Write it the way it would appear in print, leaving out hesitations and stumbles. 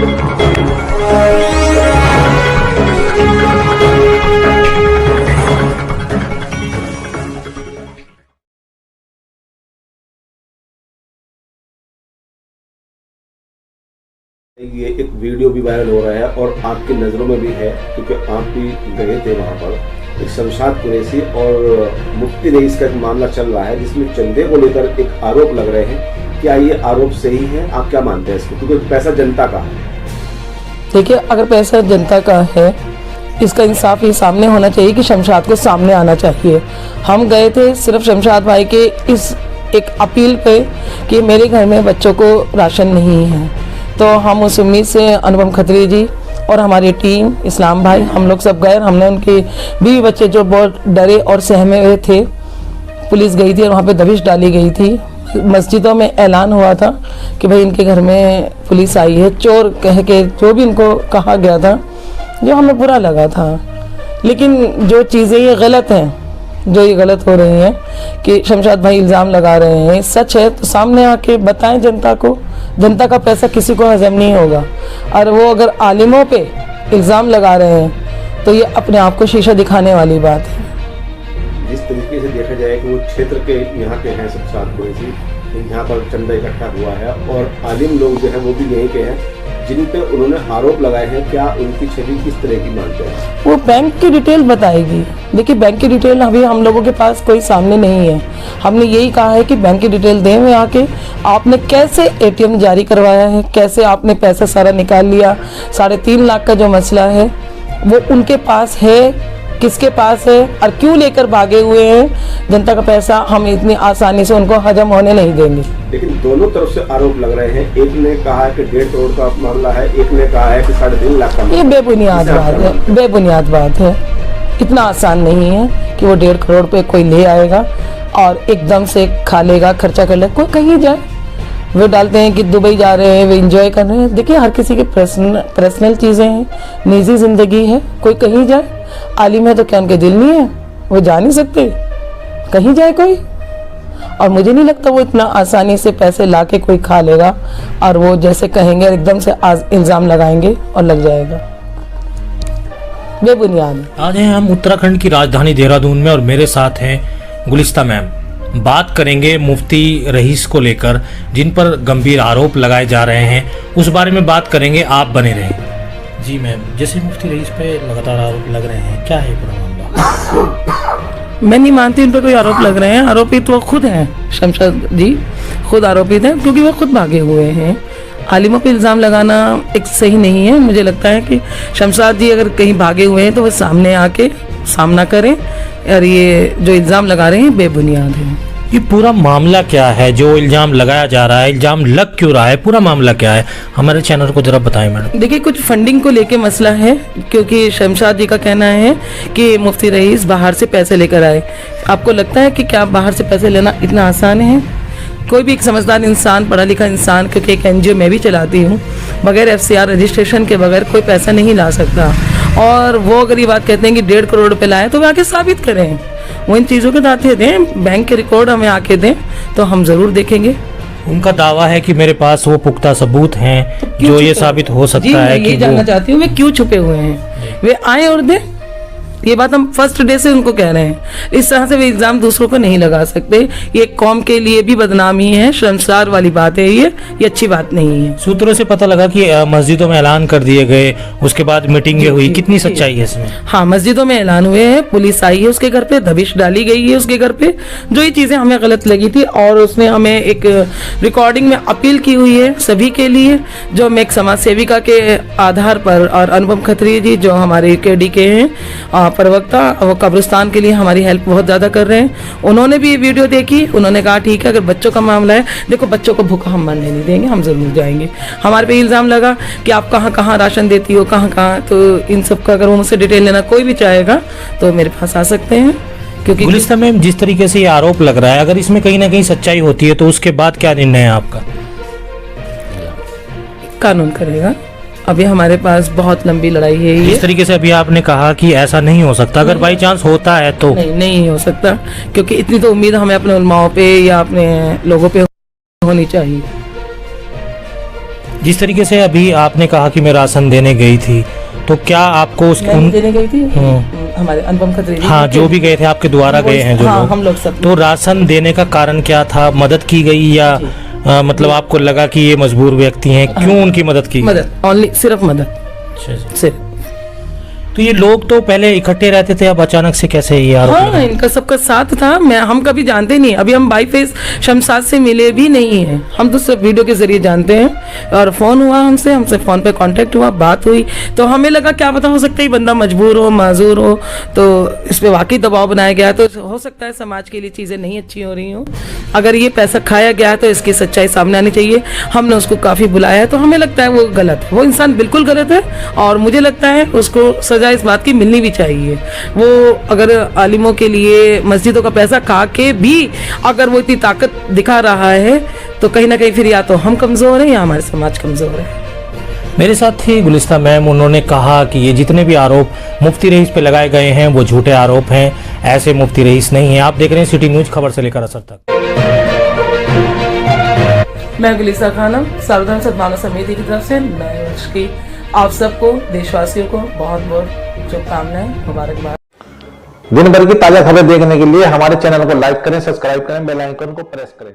ये एक वीडियो भी वायरल हो रहा है और आपकी नज़रों में भी है, क्योंकि आप भी गए थे वहाँ पर। एक शमशाद कुरैशी और मुफ्ती रईस का एक मामला चल रहा है, जिसमें चंदे को लेकर एक आरोप लग रहे हैं। क्या ये आरोप सही है? आप क्या मानते हैं इसको? क्योंकि पैसा जनता का है। देखिए, अगर पैसा जनता का है, इसका इंसाफ ये सामने होना चाहिए कि शमशाद को सामने आना चाहिए। हम गए थे सिर्फ शमशाद भाई के इस एक अपील पे कि मेरे घर में बच्चों को राशन नहीं है, तो हम उस उम्मीद से अनुपम खत्री जी और हमारी टीम, इस्लाम भाई, हम लोग सब गए। हमने उनके बीवी बच्चे जो बहुत डरे और सहमे हुए थे, पुलिस गई थी और वहाँ पे दबिश डाली गई थी। मस्जिदों में ऐलान हुआ था कि भाई इनके घर में पुलिस आई है, चोर कह के जो भी इनको कहा गया था, जो हमें बुरा लगा था। लेकिन जो चीज़ें ये गलत हैं, जो ये गलत हो रही हैं कि शमशाद भाई इल्ज़ाम लगा रहे हैं, सच है तो सामने आके बताएं जनता को। जनता का पैसा किसी को हजम नहीं होगा, और वो अगर आलिमों पे इल्ज़ाम लगा रहे हैं तो ये अपने आप को शीशा दिखाने वाली बात है। जिस तरीके से देखा जाए कि वो क्षेत्र के यहाँ के हैं शमशाद कुरैशी, यहाँ पर चंदा इकट्ठा हुआ है और आलिम लोग जो है वो भी यहीं के हैं, जिन पे उन्होंने आरोप लगाए हैं। क्या उनकी छवि किस तरह की मानते हैं? वो बैंक की डिटेल बताएगी। देखिए, बैंक की डिटेल अभी हम लोगों के पास कोई सामने नहीं है। हमने यही कहा है कि बैंक की डिटेल दें में आके, आपने कैसे एटीएम जारी करवाया है, कैसे आपने पैसा सारा निकाल लिया। 3.5 लाख का जो मसला है वो उनके पास है, किसके पास है और क्यों लेकर भागे हुए हैं। जनता का पैसा हम इतनी आसानी से उनको हजम होने नहीं देंगे। लेकिन दोनों तरफ से आरोप लग रहे हैं। एक ने कहा है कि 1.5 करोड़ का मामला है, एक ने कहा है कि 3.5 लाख का। ये बेबुनियाद बात है, बेबुनियाद बात है। इतना आसान नहीं है कि वो 1.5 करोड़ पे कोई ले आएगा और एकदम से खा लेगा, खर्चा कर लेगा। कोई कहीं जाए, वो डालते हैं कि दुबई जा रहे हैं, वे इंजॉय कर रहे हैं। देखिए, हर किसी की पर्सनल चीज़ें हैं, निजी ज़िंदगी है। कोई कहीं जाए, आलिम है तो क्या उनके दिल नहीं है? वो जा नहीं सकते? कहीं जाए कोई। और मुझे नहीं लगता वो इतना आसानी से पैसे लाके कोई खा लेगा और वो जैसे कहेंगे एकदम से इल्ज़ाम लगाएंगे और लग जाएगा। बेबुनियाद। आज हैं हम उत्तराखंड की राजधानी देहरादून में और मेरे साथ हैं गुलिस्ता मैम। बात करेंगे मुफ्ती रईस को लेकर, जिन पर गंभीर आरोप लगाए जा रहे हैं, उस बारे में बात करेंगे। आप बने रहें। जी मैम, जैसे मुफ्ती रईस पे लगातार आरोप लग रहे हैं, क्या है पूरा मामला? मैं नहीं मानती उन पर कोई आरोप लग रहे हैं। आरोपित वो खुद हैं, शमशाद जी खुद आरोपित हैं, क्योंकि वो खुद भागे हुए हैं। आलिमों पे इल्ज़ाम लगाना एक सही नहीं है। मुझे लगता है कि शमशाद जी अगर कहीं भागे हुए हैं तो वो सामने आके सामना करें, और ये जो इल्ज़ाम लगा रहे हैं बेबुनियाद है। ये पूरा मामला क्या है जो इल्ज़ाम लगाया जा रहा है? इल्ज़ाम लग क्यों रहा है? पूरा मामला क्या है? हमारे चैनल को जरा बताएं मैडम। देखिए, कुछ फंडिंग को लेके मसला है, क्योंकि शमशाद जी का कहना है कि मुफ्ती रईस बाहर से पैसे लेकर आए। आपको लगता है कि क्या बाहर से पैसे लेना इतना आसान है? कोई भी एक समझदार इंसान, पढ़ा लिखा इंसान, क्योंकि एक NGO मैं भी चलाती हूँ, बगैर FCR रजिस्ट्रेशन के बगैर कोई पैसा नहीं ला सकता। और वो अगर ये बात कहते हैं कि 1.5 करोड़ रुपए लाए, तो वो आके साबित करें। वो इन चीज़ों के दाते दें, बैंक के रिकॉर्ड हमें आके दें, तो हम ज़रूर देखेंगे। उनका दावा है कि मेरे पास वो पुख्ता सबूत हैं जो ये साबित हो सकता है कि ये जानना चाहती हूँ वे क्यों छुपे हुए हैं। वे आए और दें। ये बात हम फर्स्ट डे से उनको कह रहे हैं। इस तरह से वे इल्ज़ाम दूसरों को नहीं लगा सकते। ये कौम के लिए भी बदनामी है, शर्मसार वाली बात है। ये अच्छी बात नहीं है। सूत्रों से पता लगा कि मस्जिदों में ऐलान कर दिए गए, उसके बाद मीटिंगें हुई। कितनी सच्चाई है इसमें? हाँ, मस्जिदों में ऐलान हुए हैं, पुलिस आई है उसके घर पे, दबिश डाली गई है उसके घर पे। जो ये चीज़ें हमें गलत लगी थी, और उसने हमें एक रिकॉर्डिंग में अपील की हुई है सभी के लिए, जो मैं एक समाज सेविका के आधार पर, और अनुपम खत्री जी जो हमारे KD के हैं प्रवक्ता, वो कब्रिस्तान के लिए हमारी हेल्प बहुत ज़्यादा कर रहे हैं। उन्होंने भी ये वीडियो देखी, उन्होंने कहा ठीक है, अगर बच्चों का मामला है, देखो बच्चों को भूखा हम मरने नहीं देंगे, हम ज़रूर जाएंगे। हमारे पे इल्ज़ाम लगा कि आप कहाँ कहाँ राशन देती हो, कहाँ कहाँ, तो इन सब का अगर वो मुझसे डिटेल लेना कोई भी चाहेगा तो मेरे पास आ सकते हैं। क्योंकि गुलिस्ता मैम, जिस तरीके से ये आरोप लग रहा है, अगर इसमें कहीं ना कहीं सच्चाई होती है तो उसके बाद क्या निर्णय है आपका? कानून करेगा। अभी हमारे पास बहुत लंबी लड़ाई है ये। इस तरीके से अभी आपने कहा कि ऐसा नहीं हो सकता, अगर बाई चांस होता है तो? नहीं हो सकता, क्योंकि इतनी तो उम्मीद हमें अपने उलमाओं पे या अपने लोगों पे होनी चाहिए। जिस तरीके से अभी आपने कहा कि मैं राशन देने गई थी, तो क्या आपको मैं देने गई थी हमारे अनुपम खत्री जी। हाँ, जो भी गए थे आपके द्वारा गए हैं जो लोग, हम लोग सब। तो राशन देने का कारण क्या था? मदद की गई या मतलब आपको लगा कि ये मजबूर व्यक्ति हैं, क्यों उनकी मदद की? मदद, ओनली सिर्फ मदद। अच्छा। सिर्फ। तो ये लोग तो पहले इकट्ठे रहते थे, अब अचानक से कैसे ये आरोप लगा? हाँ, इनका सबका साथ था। हम कभी जानते नहीं, अभी हम बाई फेस शमशाद से मिले भी नहीं है, हम तो सिर्फ वीडियो के जरिए जानते हैं। और फोन हुआ हमसे फोन पे कांटेक्ट हुआ, बात हुई, तो हमें लगा क्या पता, हो सकता है बंदा मजबूर हो, माजूर हो, तो इस पे वाकई दबाव बनाया गया। तो हो सकता है समाज के लिए चीजें नहीं अच्छी हो रही हो। अगर ये पैसा खाया गया तो इसकी सच्चाई सामने आनी चाहिए। हमने उसको काफी बुलाया, तो हमें लगता है वो गलत है, वो इंसान बिल्कुल गलत है। और मुझे लगता है उसको इस बात की मिलनी भी चाहिए। वो अगर आलिमों के लिए मस्जिदों का पैसा खा के भी अगर वो इतनी ताकत दिखा रहा है, तो कहीं ना कहीं फिर या तो हम कमजोर हैं या हमारे समाज कमजोर है। मेरे साथ थी गुलिस्ता मैम, उन्होंने कहा कि ये जितने भी आरोप मुफ्ती रईस पे लगाए गए हैं वो झूठे आरोप हैं, ऐसे मुफ्ती रईस नहीं है। आप देख रहे हैं सिटी न्यूज, खबर से लेकर असर तक। मैं गुलिस्ता खानम, सार्वजनिक सद्भावना समिति की तरफ से नए वर्ष की आप सबको, देशवासियों को बहुत बहुत शुभकामनाएं, मुबारकबाद। दिन भर की ताजा खबरें देखने के लिए हमारे चैनल को लाइक करें, सब्सक्राइब करें, बेल आइकन को प्रेस करें।